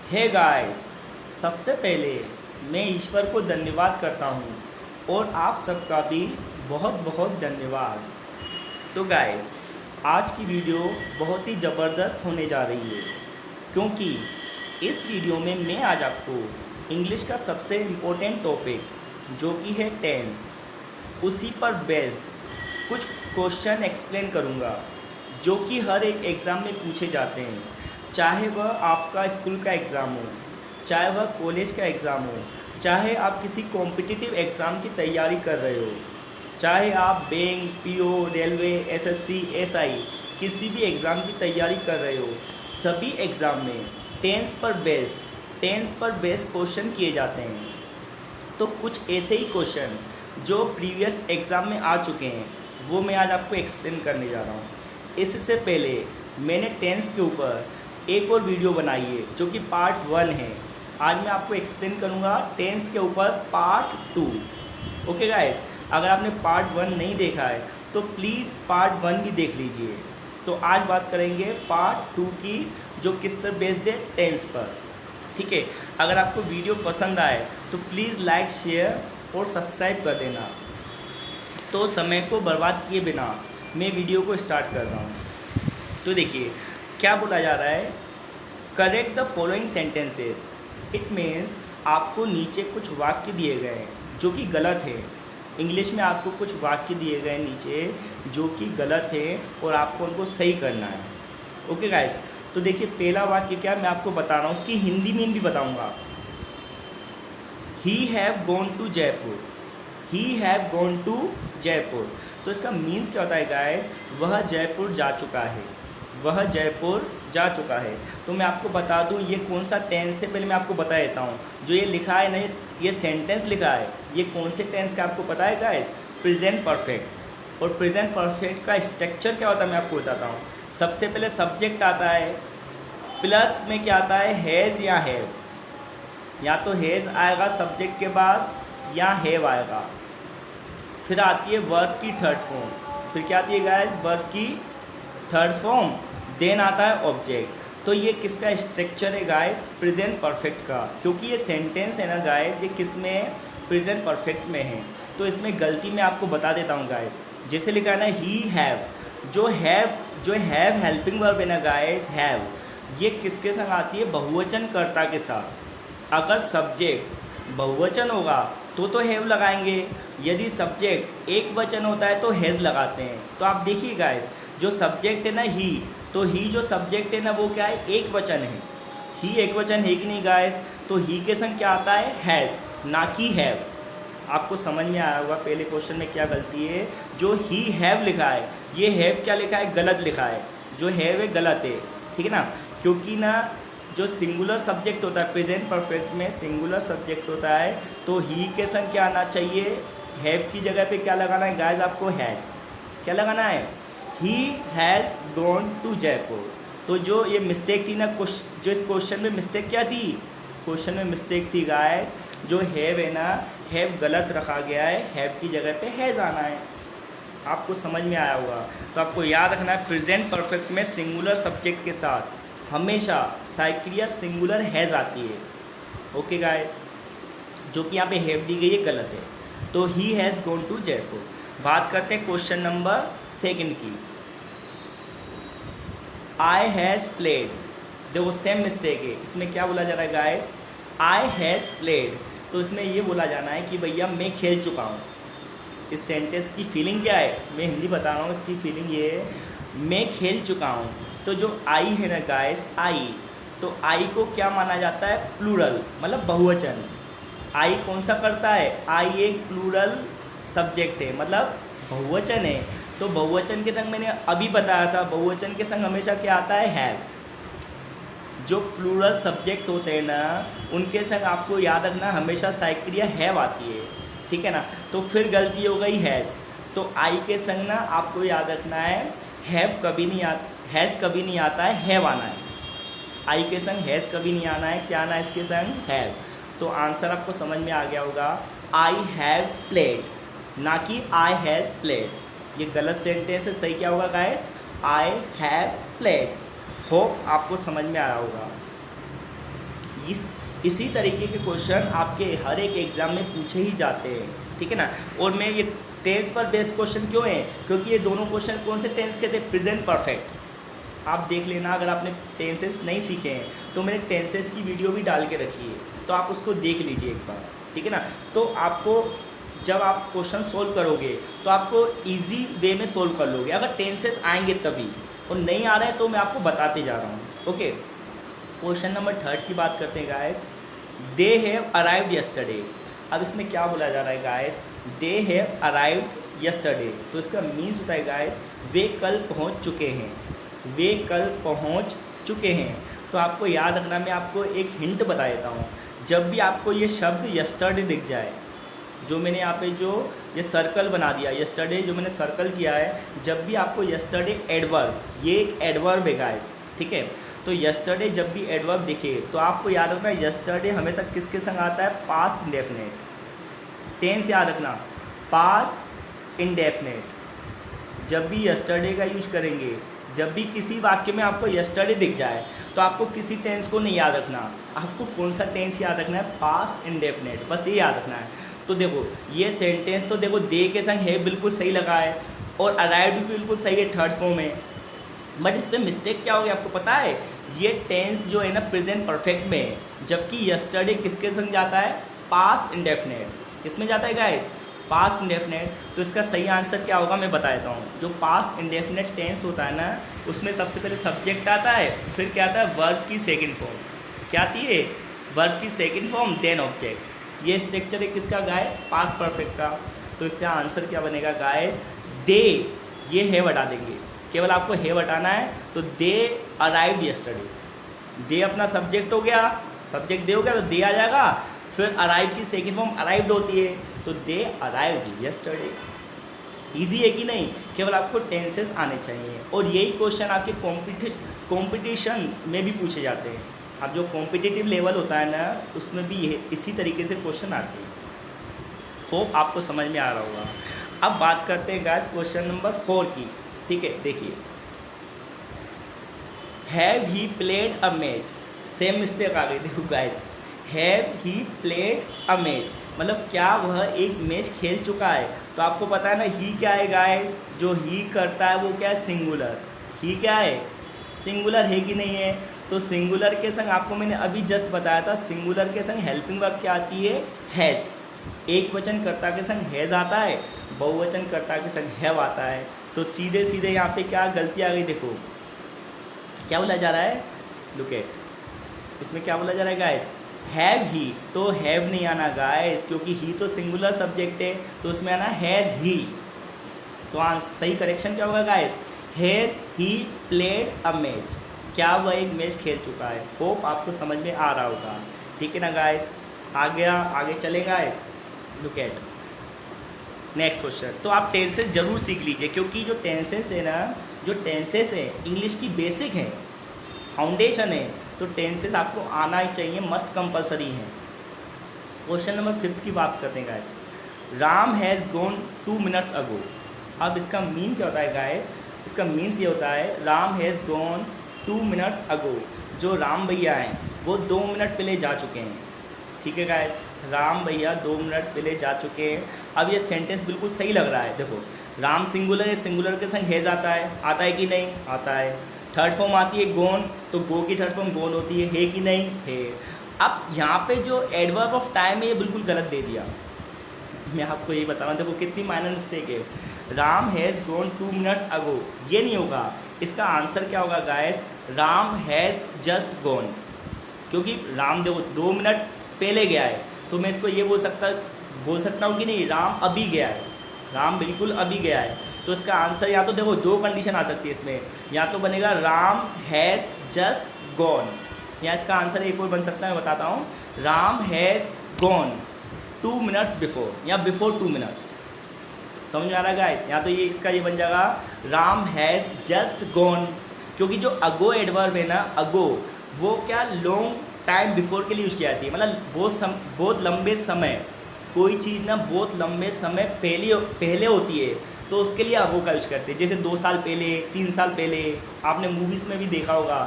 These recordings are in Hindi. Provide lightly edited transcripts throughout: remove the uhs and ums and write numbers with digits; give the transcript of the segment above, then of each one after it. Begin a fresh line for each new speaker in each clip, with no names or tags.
हे गाइस, सबसे पहले मैं ईश्वर को धन्यवाद करता हूँ और आप सबका भी बहुत बहुत धन्यवाद। तो गाइस, आज की वीडियो बहुत ही ज़बरदस्त होने जा रही है, क्योंकि इस वीडियो में मैं आज आपको इंग्लिश का सबसे इम्पोर्टेंट टॉपिक जो कि है टेंस, उसी पर बेस्ड कुछ क्वेश्चन एक्सप्लेन करूँगा जो कि हर एक एग्ज़ाम में पूछे जाते हैं, चाहे वह आपका स्कूल का एग्ज़ाम हो, चाहे वह कॉलेज का एग्ज़ाम हो, चाहे आप किसी कॉम्पिटिटिव एग्ज़ाम की तैयारी कर रहे हो, चाहे आप bank, PO, railway, SSC, SI किसी भी एग्ज़ाम की तैयारी कर रहे हो, सभी एग्ज़ाम में टेंस पर बेस्ड क्वेश्चन किए जाते हैं। तो कुछ ऐसे ही क्वेश्चन जो प्रीवियस एग्ज़ाम में आ चुके हैं वो मैं आज आपको एक्सप्लेन करने जा रहा हूँ। इससे पहले मैंने टेंस के ऊपर एक और वीडियो बनाई है जो कि पार्ट 1 है। आज मैं आपको एक्सप्लेन करूँगा टेंस के ऊपर पार्ट 2। ओके गाइस, अगर आपने पार्ट 1 नहीं देखा है तो प्लीज़ पार्ट 1 भी देख लीजिए। तो आज बात करेंगे पार्ट 2 की, जो किस पर बेस्ड है, टेंस पर। ठीक है, अगर आपको वीडियो पसंद आए तो प्लीज़ लाइक, शेयर और सब्सक्राइब कर देना। तो समय को बर्बाद किए बिना मैं वीडियो को स्टार्ट कर रहा हूँ। तो देखिए क्या बोला जा रहा है, correct the following sentences. It means आपको नीचे कुछ वाक्य दिए गए हैं जो कि गलत है। इंग्लिश में आपको कुछ वाक्य दिए गए नीचे जो कि गलत है और आपको उनको सही करना है। ओके गाइस, तो देखिए पहला वाक्य क्या मैं आपको बता रहा हूँ, उसकी हिंदी में भी बताऊँगा। He have gone to Jaipur. He have gone to Jaipur. तो इसका मीन्स क्या होता है गाइस, वह जयपुर जा चुका है, वह जयपुर जा चुका है। तो मैं आपको बता दूं ये कौन सा टेंस है, पहले मैं आपको बता देता हूँ। जो ये लिखा है ना, ये सेंटेंस लिखा है, ये कौन से टेंस का आपको पता है गाइस, प्रेजेंट परफेक्ट। और प्रेजेंट परफेक्ट का स्ट्रक्चर क्या होता है मैं आपको बताता हूँ। सबसे पहले सब्जेक्ट आता है, प्लस में क्या आता है, हैज़ या हैव। या तो हैज़ आएगा सब्जेक्ट के बाद या हैव आएगा। फिर आती है वर्ब की थर्ड फॉर्म। फिर क्या आती है गाइस, वर्ब की थर्ड फॉर्म। देन आता है ऑब्जेक्ट। तो ये किसका स्ट्रक्चर है गाइस, प्रेजेंट परफेक्ट का। क्योंकि ये सेंटेंस है ना गाइस, ये किस में है, प्रेजेंट परफेक्ट में है। तो इसमें गलती मैं आपको बता देता हूँ गाइस। जैसे लिखा है ना ही हैव, जो हैव हेल्पिंग वर्ब है ना गाइस, हैव, ये किसके संग आती है, बहुवचन कर्ता के साथ। अगर सब्जेक्ट बहुवचन होगा तो हैव लगाएंगे, यदि सब्जेक्ट एक वचन होता है तो हैज़ लगाते हैं। तो आप देखिए गाइस, जो सब्जेक्ट है ना ही, तो ही जो सब्जेक्ट है ना वो क्या है, एक वचन है। ही एक वचन है कि नहीं गाइस, तो ही के संग क्या आता है, हैज़, ना कि हैव। आपको समझ में आया होगा पहले क्वेश्चन में क्या गलती है। जो ही हैव लिखा है, ये हैव क्या लिखा है, गलत लिखा है। जो हैव है गलत है, ठीक है ना। क्योंकि ना जो सिंगुलर सब्जेक्ट होता है प्रेजेंट परफेक्ट में, सिंगुलर सब्जेक्ट होता है, तो ही के संग क्या आना चाहिए, हैव की जगह पे क्या लगाना है गाइस, आपको हैज़। क्या लगाना है, he has gone to Jaipur. तो जो ये मिस्टेक थी ना, जो इस क्वेश्चन में मिस्टेक क्या थी, क्वेश्चन में मिस्टेक थी गाइस, जो हैव है ना, हैव गलत रखा गया है, हैव की जगह पे हैज़ आना है। आपको समझ में आया होगा। तो आपको याद रखना है, प्रेजेंट परफेक्ट में सिंगुलर सब्जेक्ट के साथ हमेशा साइक्रिया सिंगुलर हैज़ आती है। ओके गाइस, जो कि यहाँ पे हैव दी गई है गलत है। तो he has gone to Jaipur. बात करते हैं क्वेश्चन नंबर 2 की। I has played. देखो सेम मिस्टेक है, इसमें क्या बोला जा रहा है गाइस, आई हैज़ प्लेड। तो इसमें ये बोला जाना है कि भैया मैं खेल चुका हूँ। इस सेंटेंस की फीलिंग क्या है, मैं हिंदी बता रहा हूँ, इसकी फीलिंग ये है, मैं खेल चुका हूँ। तो जो आई है ना गाइस, आई, तो आई को क्या माना जाता है, प्लूरल, मतलब बहुवचन। आई कौन सा करता है, आई एक प्लूरल सब्जेक्ट है, मतलब बहुवचन है। तो बहुवचन के संग मैंने अभी बताया था, बहुवचन के संग हमेशा क्या आता है, हैव। जो प्लूरल सब्जेक्ट होते हैं ना, उनके संग आपको याद रखना हमेशा साइक्रिया हैव आती है, ठीक है ना। तो फिर गलती हो गई हैज़। तो आई के संग ना आपको याद रखना है, हैव कभी नहीं हैज़ कभी नहीं आता है, हैव आना है। आई के संग हैज़ कभी नहीं आना है, क्या आना है इसके संग, हैव। तो आंसर आपको समझ में आ गया होगा, आई हैव प्लेड, ना कि आई हैज़ प्लेड। ये गलत सेंटेंस है, सही क्या होगा guys, I have played. Hope आपको समझ में आया होगा। इसी तरीके के क्वेश्चन आपके हर एक एग्ज़ाम में पूछे ही जाते हैं, ठीक है ना। और मैं ये टेंस पर बेस्ड क्वेश्चन क्यों है, क्योंकि ये दोनों क्वेश्चन कौन से टेंस के थे, प्रेजेंट परफेक्ट। आप देख लेना, अगर आपने टेंसेस नहीं सीखे हैं तो मैंने टेंसेस की वीडियो भी डाल के रखी है, तो आप उसको देख लीजिए एक बार, ठीक है ना। तो आपको जब आप क्वेश्चन सोल्व करोगे तो आपको इजी वे में सोल्व कर लोगे, अगर टेंसेस आएंगे तभी, और नहीं आ रहा है तो मैं आपको बताते जा रहा हूँ। ओके, क्वेश्चन नंबर 3 की बात करते हैं guys. They have arrived yesterday. अब इसमें क्या बोला जा रहा है guys, they have arrived yesterday, तो इसका मीन्स होता है गाइस वे कल पहुँच चुके हैं, वे कल पहुँच चुके हैं। तो आपको याद रखना, मैं आपको एक हिंट बता देता हूँ, जब भी आपको ये शब्द यस्टरडे दिख जाए, जो मैंने यहाँ पे जो ये सर्कल बना दिया, यस्टरडे जो मैंने सर्कल किया है, जब भी आपको यस्टरडे एडवर्ब, ये एक एडवर्ब है गाइस, ठीक है। तो यस्टरडे जब भी एडवर्ब दिखे तो आपको याद रखना यस्टरडे हमेशा किसके संग आता है, पास्ट इंडेफिनिट। टेंस याद रखना, पास्ट इंडेफिनिट। जब भी यस्टरडे का यूज करेंगे, जब भी किसी वाक्य में आपको यस्टरडे दिख जाए तो आपको किसी टेंस को नहीं याद रखना, आपको कौन सा टेंस याद रखना है, पास्ट इंडेफिनिट, बस ये याद रखना है। तो देखो ये सेंटेंस तो देखो दे के संग है बिल्कुल सही लगा है, और अराइव्ड भी बिल्कुल सही है, थर्ड फॉर्म है। बट इस पर मिस्टेक क्या हो गया आपको पता है, ये टेंस जो है ना प्रेजेंट परफेक्ट में है, जबकि यस्टरडे किसके संग जाता है, पास्ट इंडेफिनिट। किसमें जाता है गाइस, पास्ट इंडेफिनिट। तो इसका सही आंसर क्या होगा मैं बता देता हूँ। जो पास्ट इंडेफिनिट टेंस होता है ना, उसमें सबसे पहले सब्जेक्ट आता है, फिर क्या आता है, वर्ब की सेकंड फॉर्म। क्या आती है, वर्ब की सेकंड फॉर्म, देन ऑब्जेक्ट। ये स्ट्रक्चर है किसका गाइस, पास्ट परफेक्ट का। तो इसका आंसर क्या बनेगा गाइस, दे, ये है हटा देंगे, केवल आपको है हटाना है। तो दे अराइव्ड यस्टरडे, दे अपना सब्जेक्ट हो गया, सब्जेक्ट दे हो गया तो दे आ जाएगा, फिर अराइव की सेकंड फॉर्म अराइव्ड होती है, तो दे अराइव्ड यस्टरडे। ईजी है कि नहीं, केवल आपको टेंसेस आने चाहिए। और यही क्वेश्चन आपके कॉम्पिटिशन में भी पूछे जाते हैं। अब जो कॉम्पिटिटिव लेवल होता है ना, उसमें भी ये इसी तरीके से क्वेश्चन आते हैं। होप आपको समझ में आ रहा होगा। अब बात करते हैं गाइस क्वेश्चन नंबर 4 की, ठीक है। देखिए, have he played a match, same mistake आ गई, देखो guys, have he played a match, मतलब क्या वह एक मैच खेल चुका है। तो आपको पता है ना ही क्या है गाइस, जो ही करता है वो क्या है, सिंगुलर। ही क्या है, सिंगुलर है कि नहीं है। तो सिंगुलर के संग आपको मैंने अभी जस्ट बताया था, सिंगुलर के संग हेल्पिंग वर्ब क्या आती है, हैज़। एक वचन कर्ता के संग हैज़ आता है, बहुवचन कर्ता के संग हैव आता है। तो सीधे सीधे यहाँ पे क्या गलती आ गई, देखो क्या बोला जा रहा है, लुक एट, इसमें क्या बोला जा रहा है गाइस, हैव ही, तो हैव नहीं आना गाइस, क्योंकि ही तो सिंगुलर सब्जेक्ट है, तो उसमें आना हैज़ ही। तो सही करेक्शन क्या होगा guys, has he played a match, क्या वह एक मैच खेल चुका है। होप आपको समझ में आ रहा होगा, ठीक है ना गाइस। आगे चले guys, look at next question. तो आप टेंसेस जरूर सीख लीजिए, क्योंकि जो टेंसेस है ना, जो टेंसेस है इंग्लिश की बेसिक है, फाउंडेशन है, तो टेंसेस आपको आना ही चाहिए, मस्ट कंपलसरी है। क्वेश्चन नंबर 5 की बात करते हैं guys. Ram has gone 2 minutes ago. अब इसका मीन क्या होता है गाइस, इसका मीन्स ये होता है Ram has gone 2 minutes ago, जो राम भैया हैं वो 2 मिनट पहले जा चुके हैं, ठीक है गाइस। राम भैया 2 मिनट पहले जा चुके हैं। अब ये सेंटेंस बिल्कुल सही लग रहा है, देखो राम सिंगुलर है, सिंगुलर के संग हैज़ आता है कि नहीं, आता है। थर्ड फॉर्म आती है गोन, तो गो की थर्ड फॉर्म गोन होती है कि नहीं, है। अब यहाँ पे जो एडवर्ब ऑफ टाइम है ये बिल्कुल गलत दे दिया, मैं आपको ये बता रहा हूँ, देखो कितनी माइनर मिस्टेक है। Ram has gone 2 minutes ago, ये नहीं होगा। इसका आंसर क्या होगा guys, Ram has just gone, क्योंकि राम देखो 2 मिनट पहले गया है, तो मैं इसको ये बोल सकता हूँ कि नहीं, राम अभी गया है, राम बिल्कुल अभी गया है। तो इसका आंसर या तो देखो 2 कंडीशन आ सकती है इसमें, या तो बनेगा राम हैज़ जस्ट गॉन, या इसका आंसर एक और बन सकता है, मैं बताता हूँ, Ram has gone 2 minutes before, या बिफोर 2 मिनट्स। समझ में आ रहा है गाइस, या तो ये इसका ये बन जाएगा राम हैज़ जस्ट गॉन, क्योंकि जो अगो एडवर्ब है ना, अगो, वो क्या लॉन्ग टाइम बिफोर के लिए यूज़ किया जाती है, मतलब बहुत लंबे समय, कोई चीज़ ना बहुत लंबे समय पहले होती है, तो उसके लिए अगो का यूज़ करते हैं। जैसे 2 साल पहले, 3 साल पहले, आपने मूवीज़ में भी देखा होगा,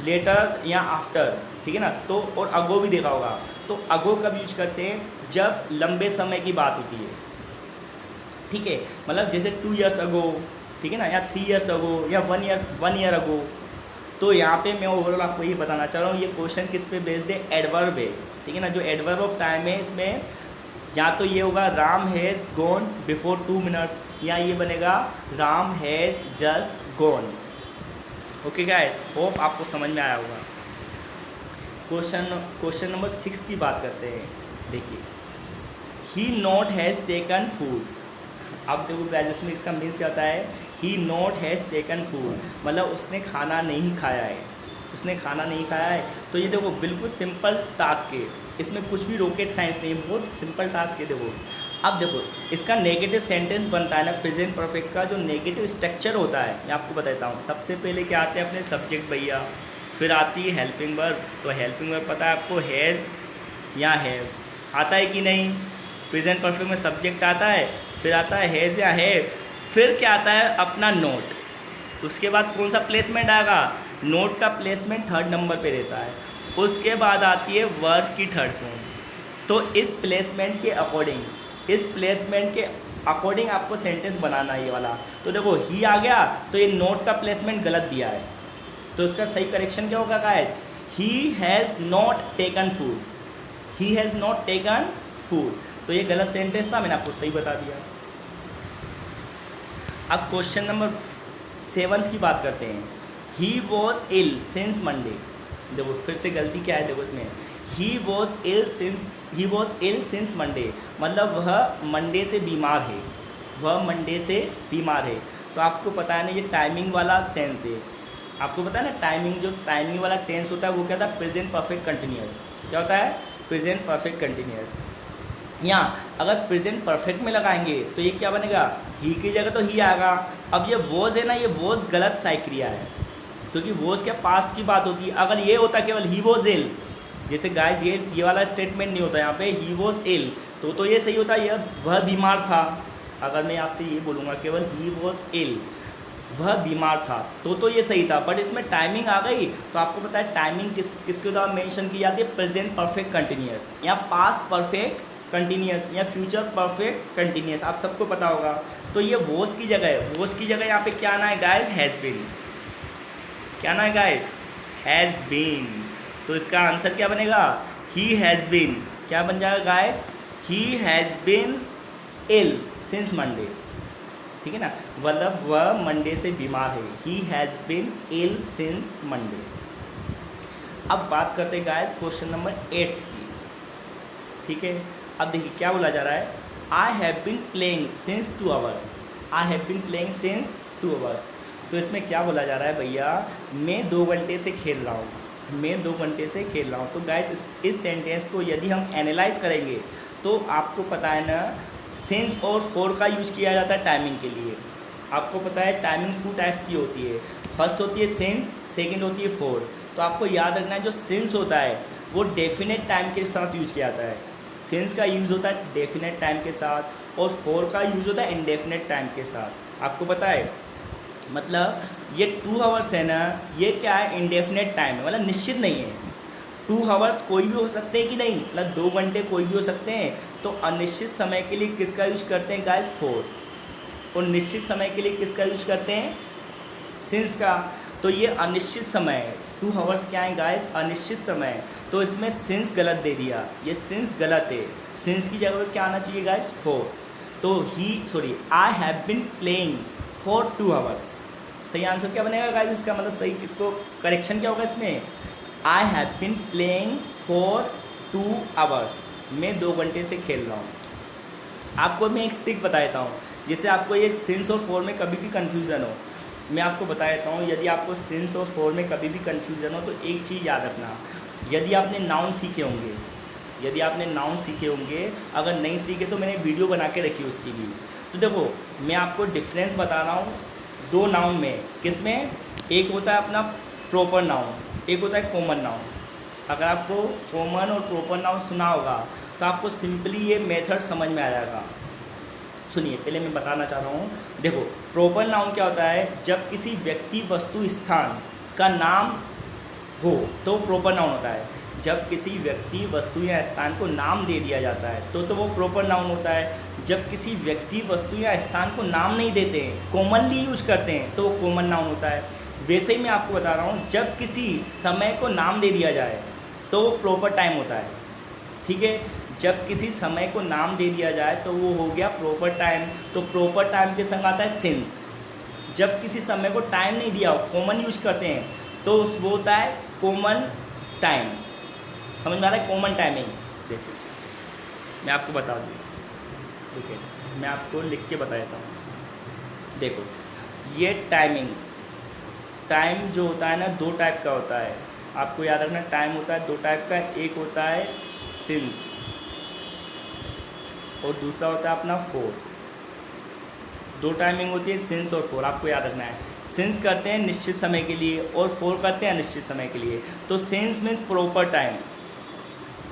लेटर या आफ्टर, ठीक है ना। तो और अगो भी देखा होगा। तो अगो कब यूज करते हैं, जब लंबे समय की बात होती है, ठीक है। मतलब जैसे 2 ईयर्स अगो, ठीक है ना, या 3 ईयर्स अगो, या 1 ईयर अगो। तो यहाँ पे मैं ओवरऑल आपको ये बताना चाह रहा हूँ, ये क्वेश्चन किस पे बेस्ड है, एडवर्ब है, ठीक है ना। जो एडवर्ब ऑफ टाइम है इसमें या तो ये होगा Ram has gone before 2 minutes, या ये बनेगा Ram has just gone. Okay guys, hope आपको समझ में आया होगा। क्वेश्चन नंबर 6 की बात करते हैं। देखिए, ही नॉट हैज़ टेकन फूड। अब देखो गाइस, इसमें इसका मीन्स क्या होता है, ही नॉट हैज़ टेकन फूड, मतलब उसने खाना नहीं खाया है, उसने खाना नहीं खाया है। तो ये देखो बिल्कुल सिंपल टास्क है, इसमें कुछ भी रॉकेट साइंस नहीं है, बहुत सिंपल टास्क है। देखो अब देखो इसका नेगेटिव सेंटेंस बनता है ना, प्रेजेंट परफेक्ट का जो नेगेटिव स्ट्रक्चर होता है मैं आपको बताता हूँ। सबसे पहले क्या आते हैं अपने सब्जेक्ट भैया, फिर आती है हेल्पिंग वर्ब। तो हेल्पिंग वर्ब पता है आपको, हैज़ या हैव, आता है कि नहीं। प्रेजेंट परफेक्ट में सब्जेक्ट आता है, फिर आता है हैज़ या हैव, फिर क्या आता है अपना नोट। उसके बाद कौन सा प्लेसमेंट आएगा, नोट का प्लेसमेंट 3rd नंबर पे रहता है। उसके बाद आती है वर्ब की 3rd फॉर्म। तो इस प्लेसमेंट के अकॉर्डिंग आपको सेंटेंस बनाना है ये वाला। तो देखो ही आ गया, तो ये नोट का प्लेसमेंट गलत दिया है, तो इसका सही करेक्शन क्या होगा guys, he has not taken food, he has not taken food. तो ये गलत सेंटेंस था, मैंने आपको सही बता दिया। अब क्वेश्चन नंबर 7 की बात करते हैं। He was ill since Monday. देखो फिर से गलती क्या है, देखो इसमें he was ill since Monday, मतलब वह मंडे से बीमार है, वह मंडे से बीमार है। तो आपको पता है ना, ये टाइमिंग वाला सेंस है। आपको पता है ना, टाइमिंग वाला टेंस होता है वो क्या था, प्रेजेंट परफेक्ट कंटिन्यूअस। क्या होता है, प्रेजेंट परफेक्ट कंटिन्यूअस। यहाँ अगर प्रेजेंट परफेक्ट में लगाएंगे तो ये क्या बनेगा, ही की जगह तो ही आएगा। अब ये वॉज है ना, ये वॉज गलत साइक्रिया है, क्योंकि वॉज क्या पास्ट की बात होती है। अगर ये होता केवल ही वॉज इल, जैसे गाइस ये वाला स्टेटमेंट नहीं होता यहाँ पे, ही वॉज इल, तो ये सही होता, यह वह बीमार था। अगर मैं आपसे ये बोलूँगा केवल ही वॉज इल, वह बीमार था, तो ये सही था। बट इसमें टाइमिंग आ गई, तो आपको पता है टाइमिंग किसके द्वारा मेंशन की जाती है, प्रेजेंट परफेक्ट कंटिन्यूअस, या पास्ट परफेक्ट कंटिन्यूअस, या फ्यूचर परफेक्ट कंटिन्यूअस, आप सबको पता होगा। तो ये वॉज की जगह है, वॉज की जगह यहाँ पे क्या आना है गाइस, हैज़ बीन। क्या ना है गाइस, हैज़ बीन। तो इसका आंसर क्या बनेगा, ही हैज़ बीन। क्या बन जाएगा guys, he has been ill since Monday, ठीक है ना, मतलब वह मंडे से बीमार है। He has been ill since Monday. अब बात करते हैं गाइस क्वेश्चन नंबर 8 की, ठीक है। अब देखिए क्या बोला जा रहा है, I have been playing since 2 hours, I have been playing since 2 hours. तो इसमें क्या बोला जा रहा है भैया, मैं 2 घंटे से खेल रहा हूँ, मैं 2 घंटे से खेल रहा हूँ। तो गाइस इस सेंटेंस को यदि हम एनालाइज करेंगे तो आपको पता है ना, सिंस और फॉर का यूज़ किया जाता है टाइमिंग के लिए। आपको पता है टाइमिंग 2 टाइप्स की होती है, फर्स्ट होती है सिंस, सेकंड होती है फॉर। तो आपको याद रखना है जो सिंस होता है वो डेफिनेट टाइम के साथ यूज़ किया जाता है, सिंस का यूज़ होता है डेफिनेट टाइम के साथ, और फॉर का यूज़ होता है इनडेफिनेट टाइम के साथ। आपको पता है, मतलब ये 2 आवर्स है ना, ये क्या है, इनडेफिनेट टाइम है, मतलब निश्चित नहीं है। 2 आवर्स कोई भी हो सकते हैं कि नहीं, मतलब 2 घंटे कोई भी हो सकते हैं। तो अनिश्चित समय के लिए किसका यूज करते हैं गाइस, फॉर, और निश्चित समय के लिए किसका यूज करते हैं, सिंस का। तो ये अनिश्चित समय है, 2 आवर्स क्या है गाइस, अनिश्चित समय। तो इसमें सिंस गलत दे दिया, ये सिंस गलत है, सिंस की जगह पर क्या आना चाहिए गाइस, फॉर। तो I have been playing for 2 hours. सही आंसर क्या बनेगा गाइस इसका, मतलब सही, इसको करेक्शन क्या होगा इसमें, I have been playing for 2 hours, मैं 2 घंटे से खेल रहा हूँ। आपको मैं एक ट्रिक बता देता हूँ, जिससे आपको ये सिंस और फॉर में कभी भी कन्फ्यूज़न हो। मैं आपको बता देता हूँ, यदि आपको सिंस और फॉर में कभी भी कन्फ्यूज़न हो तो एक चीज़ याद रखना, यदि आपने नाउन सीखे होंगे, अगर नहीं सीखे तो मैंने वीडियो बना के रखी उसकी भी। तो देखो मैं आपको डिफरेंस बता रहा हूँ 2 नाउन में, किसमें, एक होता है अपना प्रॉपर नाउन, एक होता है कॉमन नाउन। अगर आपको कॉमन और प्रॉपर नाउन सुना होगा तो आपको सिंपली ये मेथड समझ में आ जाएगा। सुनिए, पहले मैं बताना चाह रहा हूँ। देखो प्रॉपर नाउन क्या होता है, जब किसी व्यक्ति, वस्तु, स्थान का नाम हो तो प्रॉपर नाउन होता है। जब किसी व्यक्ति, वस्तु या स्थान को नाम दे दिया जाता है तो वो प्रॉपर नाउन होता है। जब किसी व्यक्ति, वस्तु या स्थान को नाम नहीं देते हैं, कॉमनली यूज करते हैं, तो वो कॉमन नाउन होता है। वैसे ही मैं आपको बता रहा हूँ, जब किसी समय को नाम दे दिया जाए तो वो प्रॉपर टाइम होता है। ठीक है, जब किसी समय को नाम दे दिया जाए तो वो हो गया प्रॉपर टाइम। तो प्रॉपर टाइम के संग आता है सिंस। जब किसी समय को टाइम नहीं दिया हो, कॉमन यूज करते हैं, तो वो होता है कॉमन टाइम। समझ में आ रहा है? Common timing. देखो मैं आपको बता दूँ, ठीक है, मैं आपको लिख के बता देता हूँ। देखो ये टाइमिंग, टाइम जो होता है ना, दो टाइप का होता है। आपको याद रखना, टाइम होता है दो टाइप का। एक होता है सिंस और दूसरा होता है अपना फोर। दो टाइमिंग होती है, सिंस और फोर, आपको याद रखना है। सिंस करते हैं निश्चित समय के लिए और फोर करते हैं अनिश्चित समय के लिए। तो since means proper time,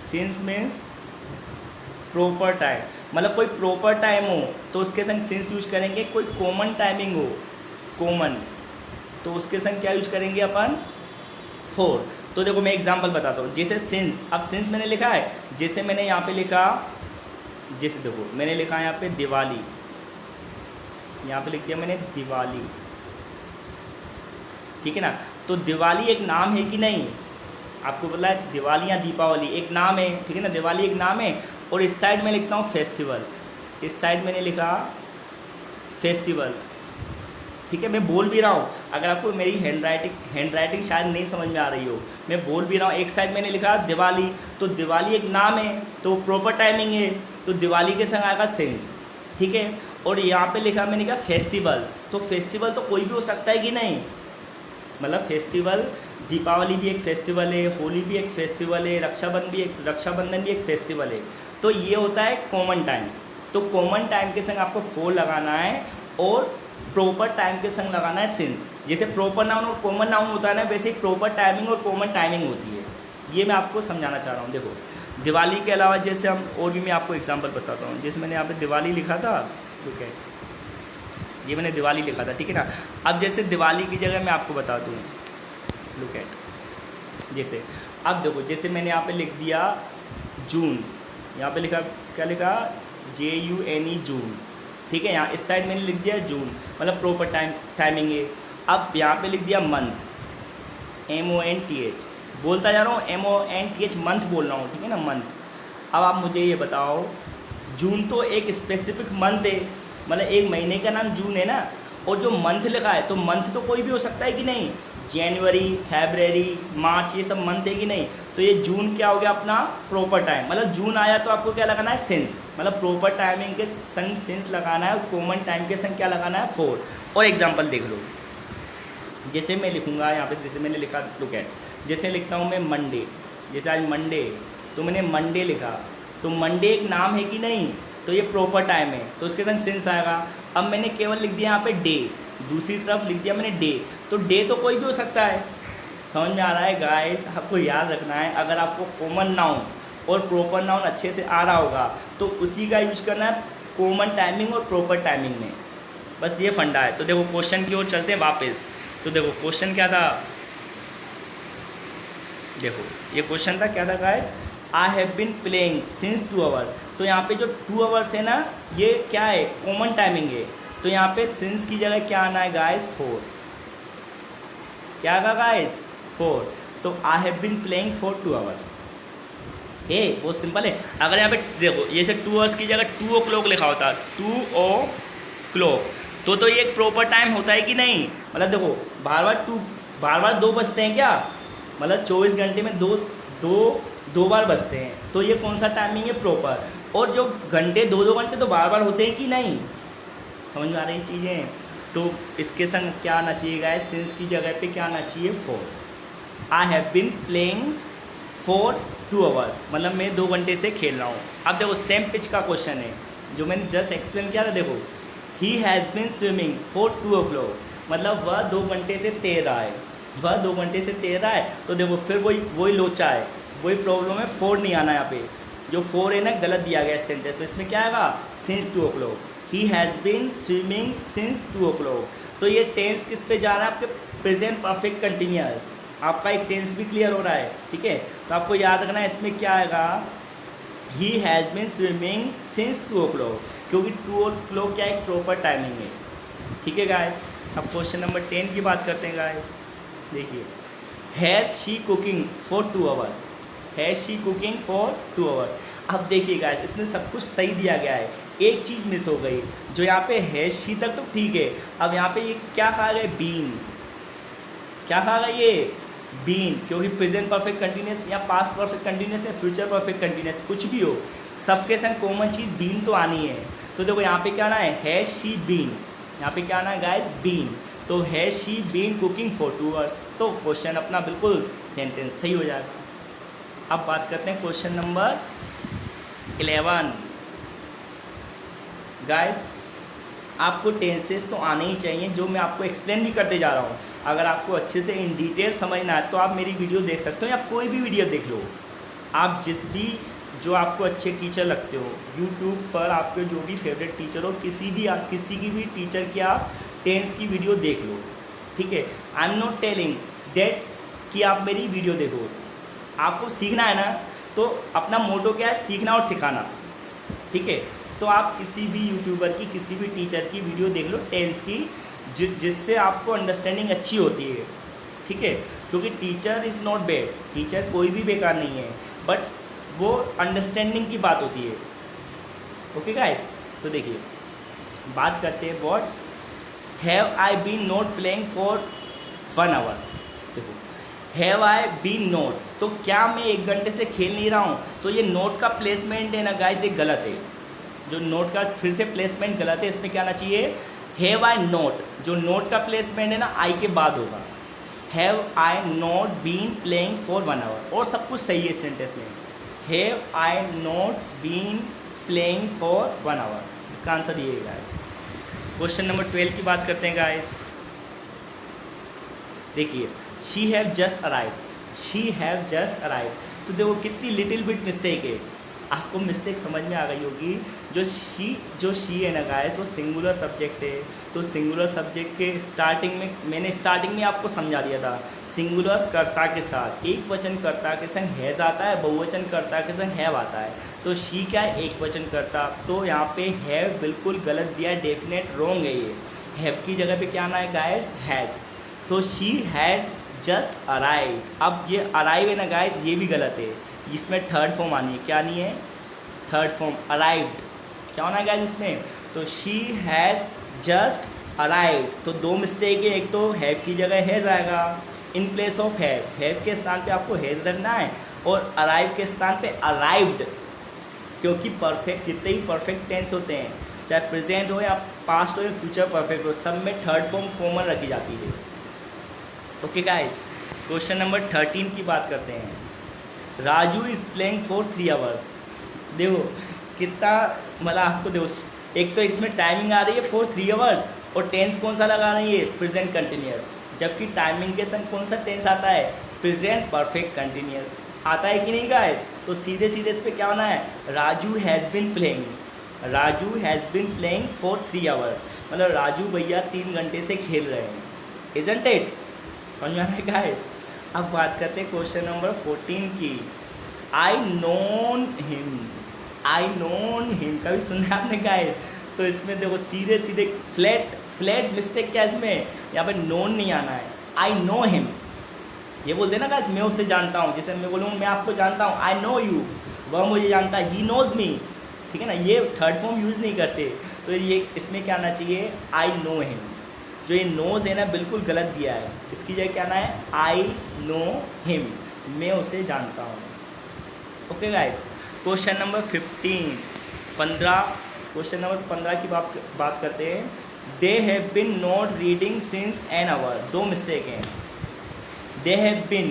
since means proper time, मतलब कोई प्रॉपर टाइम हो तो उसके संग सिंस यूज करेंगे। कोई कॉमन टाइमिंग हो, कॉमन, तो उसके संग क्या यूज करेंगे अपन? फोर। तो देखो मैं एग्जांपल बताता हूँ। जैसे सिंस, अब सिंस मैंने लिखा है, जैसे मैंने यहाँ पे लिखा, जैसे देखो मैंने लिखा है यहाँ पे दिवाली, यहाँ पे लिख दिया मैंने दिवाली, ठीक है ना। तो दिवाली एक नाम है कि नहीं? आपको बोला है दिवाली या दीपावली एक नाम है, ठीक है ना, दिवाली एक नाम है। और इस साइड में लिखता हूँ फेस्टिवल, इस साइड मैंने लिखा फेस्टिवल, ठीक है। मैं बोल भी रहा हूँ, अगर आपको मेरी हैंड राइटिंग शायद नहीं समझ में आ रही हो, मैं बोल भी रहा हूँ। एक साइड मैंने लिखा दिवाली, तो दिवाली एक नाम है तो प्रॉपर टाइमिंग है, तो दिवाली के संग आएगा सिंस, ठीक है। और यहाँ पे लिखा मैंने कहा फेस्टिवल, तो फेस्टिवल तो कोई भी हो सकता है कि नहीं? मतलब फेस्टिवल, दीपावली भी एक फेस्टिवल है, होली भी एक फेस्टिवल है, रक्षाबंधन भी एक फेस्टिवल है। तो ये होता है कॉमन टाइम। तो कॉमन टाइम के संग आपको फोर लगाना है और प्रॉपर टाइम के संग लगाना है सिंस। जैसे प्रॉपर नाउन और कॉमन नाउन होता है ना, वैसे ही प्रॉपर टाइमिंग और कॉमन टाइमिंग होती है। ये मैं आपको समझाना चाह रहा हूँ। देखो दिवाली के अलावा जैसे हम और भी मैं आपको एग्जांपल बताता हूँ। जैसे मैंने यहाँ पे दिवाली लिखा था, ठीक है, ये मैंने दिवाली लिखा था, ठीक है ना। अब जैसे दिवाली की जगह मैं आपको बता दूँ, लुक एट, जैसे अब देखो, जैसे मैंने यहाँ पे लिख दिया जून, यहाँ पे लिखा, क्या लिखा? JUNE, जून, ठीक है। यहाँ इस साइड मैंने लिख दिया जून, मतलब प्रॉपर टाइमिंग है। अब यहाँ पे लिख दिया मंथ, MONTH, बोलता जा रहा हूँ MONTH, मंथ बोल रहा हूँ, ठीक है ना, मंथ। अब आप मुझे ये बताओ, जून तो एक स्पेसिफिक मंथ है, मतलब एक महीने का नाम जून है ना, और जो मंथ लिखा है तो मंथ तो कोई भी हो सकता है कि नहीं? जनवरी, फरवरी, मार्च, ये सब मंथ है कि नहीं? तो ये जून क्या हो गया अपना? Proper time. मतलब जून आया तो आपको क्या लगाना है? सिंस, मतलब प्रॉपर टाइमिंग के संग सिंस लगाना है और कॉमन टाइम के संग क्या लगाना है? फोर। और एग्जांपल देख लो, जैसे मैं लिखूँगा यहाँ पे, जैसे मैंने लिखा, लुक एट, जैसे लिखता हूँ मैं मंडे, जैसे आज मंडे, तो मैंने मंडे लिखा, तो मंडे एक नाम है कि नहीं? तो ये प्रॉपर टाइम है, तो उसके संग सिंस आएगा। अब मैंने केवल लिख दिया यहाँ पे डे, दूसरी तरफ लिख दिया मैंने डे, तो डे तो कोई भी हो सकता है। समझ में आ रहा है गाइस? आपको याद रखना है, अगर आपको कॉमन नाउन और प्रॉपर नाउन अच्छे से आ रहा होगा तो उसी का यूज करना है कॉमन टाइमिंग और प्रॉपर टाइमिंग में, बस ये फंडा है। तो देखो क्वेश्चन की ओर चलते हैं वापस। तो देखो क्वेश्चन क्या था, देखो ये क्वेश्चन था, क्या था guys? I have been playing since 2 hours. तो यहाँ पे जो 2 आवर्स है ना, ये क्या है? कॉमन टाइमिंग है। तो यहाँ पे सिंस की जगह क्या आना है गाइस? 4। क्या आएगा गाइस? 4। तो I have been playing for 2 hours है, वो सिंपल है। अगर यहाँ पे देखो, ये से 2 आवर्स की जगह 2 o'clock लिखा होता, 2 o'clock, तो ये एक प्रॉपर टाइम होता है कि नहीं? मतलब देखो बार बार 2 बजते हैं क्या? मतलब 24 घंटे में दो बार बजते हैं, तो ये कौन सा टाइमिंग है? प्रॉपर। और जो घंटे 2 घंटे तो बार बार होते हैं कि नहीं? समझ में आ रही चीज़ें? तो इसके संग क्या आना चाहिए गाइस? सिंस की जगह पे क्या आना चाहिए? 4। I have been playing for 2 hours, मतलब मैं 2 घंटे से खेल रहा हूँ। अब देखो सेम पिच का क्वेश्चन है जो मैंने जस्ट एक्सप्लेन किया था। देखो he has been swimming for 2 o'clock, मतलब वह 2 घंटे से तैर रहा है, वह 2 घंटे से तैर रहा है। तो देखो फिर वही लोचा है, वही प्रॉब्लम है, 4 नहीं आना यहाँ पे। जो 4 है ना, गलत दिया गया सेंटेंस में। इसमें क्या आएगा? Since 2 o'clock। He has been swimming since 2 o'clock। तो ये टेंस किस पे जा रहा है? आपके प्रेजेंट परफेक्ट कंटिन्यूअस, आपका एक टेंस भी क्लियर हो रहा है, ठीक है। तो आपको याद रखना है इसमें क्या आएगा, he has been swimming since 2 o'clock, क्योंकि 2 o'clock क्या एक प्रॉपर टाइमिंग है, ठीक है गाइस। अब क्वेश्चन नंबर 10 की बात करते हैं गाइस। देखिए, has she cooking for 2 hours, has she cooking for 2 hours। अब देखिए गाइस, इसमें सब कुछ सही दिया गया है, एक चीज़ मिस हो गई, जो यहाँ पे हैज़ शी तक तो ठीक है, अब यहाँ पे ये क्या कहा गया, बीन, क्या कहा गया ये, बीन, क्योंकि प्रेजेंट परफेक्ट कंटिन्यूस या पास्ट परफेक्ट कंटिन्यूस या फ्यूचर परफेक्ट कंटिन्यूस कुछ भी हो, सबके संग कॉमन चीज़ बीन तो आनी है। तो देखो यहाँ पे क्या आना है, हैज़ शी बीन, यहाँ पे क्या आना है गाइस, बीन। तो has she been cooking for 2 hours, तो क्वेश्चन अपना बिल्कुल सेंटेंस सही हो जाएगा। अब बात करते हैं क्वेश्चन नंबर 11। गाइस, आपको टेंसेस तो आने ही चाहिए, जो मैं आपको एक्सप्लेन भी करते जा रहा हूँ। अगर आपको अच्छे से इन डिटेल समझना है तो आप मेरी वीडियो देख सकते हो, या कोई भी वीडियो देख लो, आप जिस भी जो आपको अच्छे टीचर लगते हो, यूट्यूब पर आपके जो भी फेवरेट टीचर हो, किसी की भी टीचर की आप टेंस की वीडियो देख लो, ठीक है। I am not telling that कि आप मेरी वीडियो देखो, आपको सीखना है ना, तो अपना मोटो क्या है, सीखना और सिखाना, ठीक है। तो आप किसी भी यूट्यूबर की, किसी भी टीचर की वीडियो देख लो टेंस की, जिससे आपको अंडरस्टैंडिंग अच्छी होती है, ठीक है। क्योंकि teacher is not bad, teacher कोई भी बेकार नहीं है, बट वो अंडरस्टैंडिंग की बात होती है, ओके गाइस। तो देखिए, बात करते हैं what have I been not playing for 1 hour। देखो, हैव आई बीन नोट, तो क्या मैं 1 घंटे से खेल नहीं रहा हूँ, तो ये नोट का प्लेसमेंट है ना गाइस, ये गलत है, जो नोट का फिर से प्लेसमेंट गलत है, इसमें क्या आना चाहिए, हैव आई नोट, जो नोट का प्लेसमेंट है ना आई के बाद होगा, have I not been playing for 1 hour, और सब कुछ सही है इस सेंटेंस में, have I not been playing for 1 hour, इसका आंसर ये है गाइस। क्वेश्चन नंबर 12 की बात करते हैं गाइस। देखिए, she have just arrive, she have just arrive, तो देखो कितनी लिटिल बिट मिस्टेक है, आपको मिस्टेक समझ में आ गई होगी। जो शी है ना गाइस, वो सिंगुलर सब्जेक्ट है, तो सिंगुलर सब्जेक्ट के स्टार्टिंग में मैंने स्टार्टिंग में आपको समझा दिया था, सिंगुलर कर्ता के साथ एक वचन कर्ता के संग हैज़ आता है, बहुवचन कर्ता के संग हैव आता है। तो शी क्या है, एक वचन कर्ता, तो यहाँ पे हैव बिल्कुल गलत दिया है, डेफिनेट रॉन्ग है ये, हैव की जगह पे क्या आना है गाइस, हैज़। तो शी हैज़ जस्ट अराइव, अब ये अराइव है ना गाइस, ये भी गलत है, इसमें थर्ड फॉर्म आनी है, क्या नहीं है, थर्ड फॉर्म अराइव्ड, क्या होना है गाइस इसमें, तो शी हैज़ जस्ट अराइव्ड, तो 2 मिस्टेक है, एक तो हैव की जगह हैज़ आएगा in place of have, have के स्थान पे आपको हैज़ रखना है, और अराइव के स्थान पे अराइव्ड, क्योंकि परफेक्ट जितने ही परफेक्ट टेंस होते हैं, चाहे प्रेजेंट हो या पास्ट हो या फ्यूचर परफेक्ट हो, सब में थर्ड फॉर्म कॉमन रखी जाती है, ओके गाइस। क्वेश्चन नंबर 13 की बात करते हैं। Raju is playing for 3 hours, देखो कितना, मतलब आपको देखो, एक तो इसमें टाइमिंग आ रही है फॉर 3 hours, और टेंस कौन सा लगा रही है, प्रेजेंट कंटिन्यूस, जबकि टाइमिंग के संग कौन सा टेंस आता है, प्रेजेंट परफेक्ट कंटिन्यूस आता है कि नहीं गाइस। तो सीधे सीधे इस पर क्या होना है, Raju has been playing, Raju has been playing for 3 hours, मतलब राजू भैया 3 घंटे से खेल रहे हैं, इजंट इट, समझ में आ रहा है गाइस। अब बात करते हैं क्वेश्चन नंबर 14 की। I known him, I known him, कभी सुना आपने गाइस, तो इसमें देखो सीधे सीधे फ्लैट मिस्टेक क्या है इसमें, यहाँ पे नोन नहीं आना है, आई नो हिम, ये बोलते हैं ना गाइस, मैं उससे जानता हूँ, जैसे मैं बोलूँ मैं आपको जानता हूँ, आई नो यू, वह मुझे जानता है, ही नोज मी, ठीक है ना, ये थर्ड फॉर्म यूज़ नहीं करते, तो ये इसमें क्या आना चाहिए, आई नो हिम, जो ये नोज है ना बिल्कुल गलत दिया है, इसकी जगह क्या आना है, आई नो हिम, मैं उसे जानता हूँ, okay guys. Question number 15 question number 15 की बात करते हैं। They have been not reading since an hour, 2 mistake हैं, दे हैव बिन,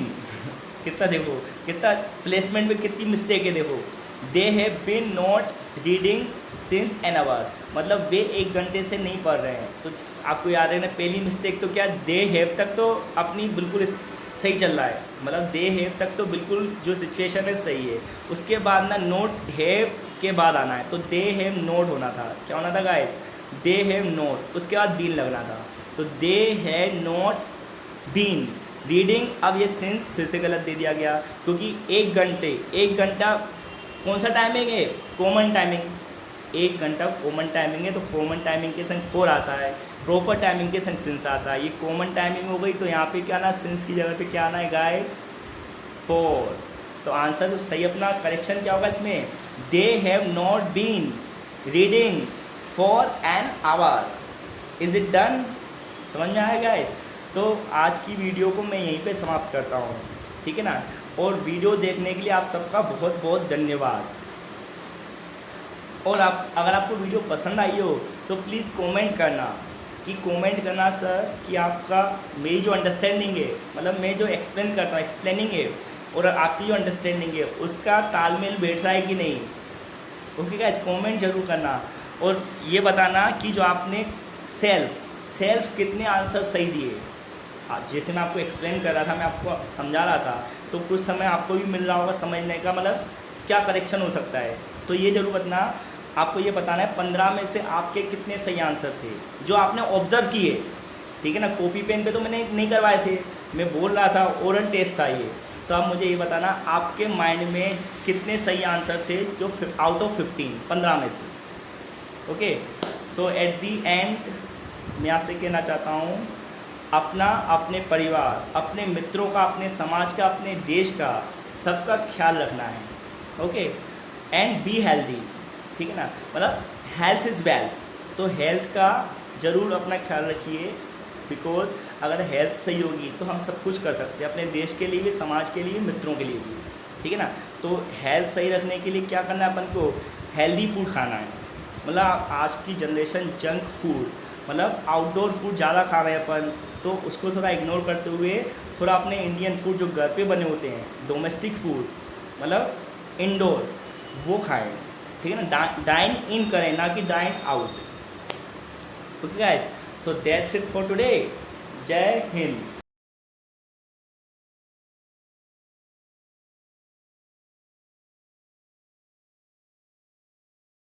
कितना देखो कितना प्लेसमेंट में कितनी मिस्टेक है, देखो they have been not reading since an hour, मतलब वे 1 घंटे से नहीं पढ़ रहे हैं, तो आपको याद है ना, पहली मिस्टेक तो क्या, दे हैव तक तो अपनी बिल्कुल सही चल रहा है, मतलब दे हैव तक तो बिल्कुल जो सिचुएशन है सही है, उसके बाद ना नोट हैव के बाद आना है, तो दे हैव नोट होना था, क्या होना था गाइस, दे हैव नोट, उसके बाद बीन लगना था, तो they have not been, reading, अब ये सिंस फिर से गलत दे दिया गया, क्योंकि 1 घंटा कौन सा टाइमिंग है, कॉमन टाइमिंग। 1 घंटा कॉमन टाइमिंग है, तो कॉमन टाइमिंग के संग 4 आता है, प्रॉपर टाइमिंग के संग सिंस आता है। ये कॉमन टाइमिंग हो गई, तो यहाँ पे क्या आना, सिंस की जगह पे क्या आना है गाइस, 4। तो आंसर तो सही, अपना करेक्शन क्या होगा इसमें, they have not been reading for an hour. Is it done? समझ में आया गाइस? तो आज की वीडियो को मैं यहीं पे समाप्त करता हूँ, ठीक है ना। और वीडियो देखने के लिए आप सबका बहुत बहुत धन्यवाद। और आप, अगर आपको वीडियो पसंद आई हो तो प्लीज़ कमेंट करना सर कि आपका, मेरी जो अंडरस्टैंडिंग है, मतलब मैं जो एक्सप्लेन करता हूँ, एक्सप्लेनिंग है, और आपकी जो अंडरस्टैंडिंग है उसका तालमेल बैठ रहा है कि नहीं। ओके गाइस, कमेंट जरूर करना। और ये बताना कि जो आपने सेल्फ कितने आंसर सही दिए। जैसे मैं आपको एक्सप्लेन कर रहा था, मैं आपको समझा रहा था, तो कुछ समय आपको भी मिल रहा होगा समझने का, मतलब क्या करेक्शन हो सकता है। तो ये जरूर बताना, आपको ये बताना है 15 में से आपके कितने सही आंसर थे जो आपने ऑब्जर्व किए, ठीक है ना। कॉपी पेन पे तो मैंने नहीं करवाए थे, मैं बोल रहा था, ओरल टेस्ट था ये। तो आप मुझे ये बताना आपके माइंड में कितने सही आंसर थे जो आउट ऑफ 15 में से। Okay, so at the and मैं आपसे कहना चाहता हूँ, अपना, अपने परिवार, अपने मित्रों का, अपने समाज का, अपने देश का, सबका ख्याल रखना है। ओके, एंड बी हेल्दी, ठीक है ना। मतलब हेल्थ इज़ वेल्थ, तो हेल्थ का ज़रूर अपना ख्याल रखिए, बिकॉज अगर हेल्थ सही होगी तो हम सब कुछ कर सकते हैं, अपने देश के लिए भी, समाज के लिए, मित्रों के लिए भी, ठीक है ना। तो हेल्थ सही रखने के लिए क्या करना है, अपन को हेल्दी फूड खाना है। मतलब आज की जनरेशन जंक फूड, मतलब आउटडोर फूड ज़्यादा खा रहे हैं अपन, तो उसको थोड़ा इग्नोर करते हुए थोड़ा अपने इंडियन फूड जो घर पे बने होते हैं, डोमेस्टिक फूड, मतलब इंडोर, वो खाएं, ठीक है ना। डाइन इन करें, ना कि dine out. Okay guys, so that's it for today. जय हिंद।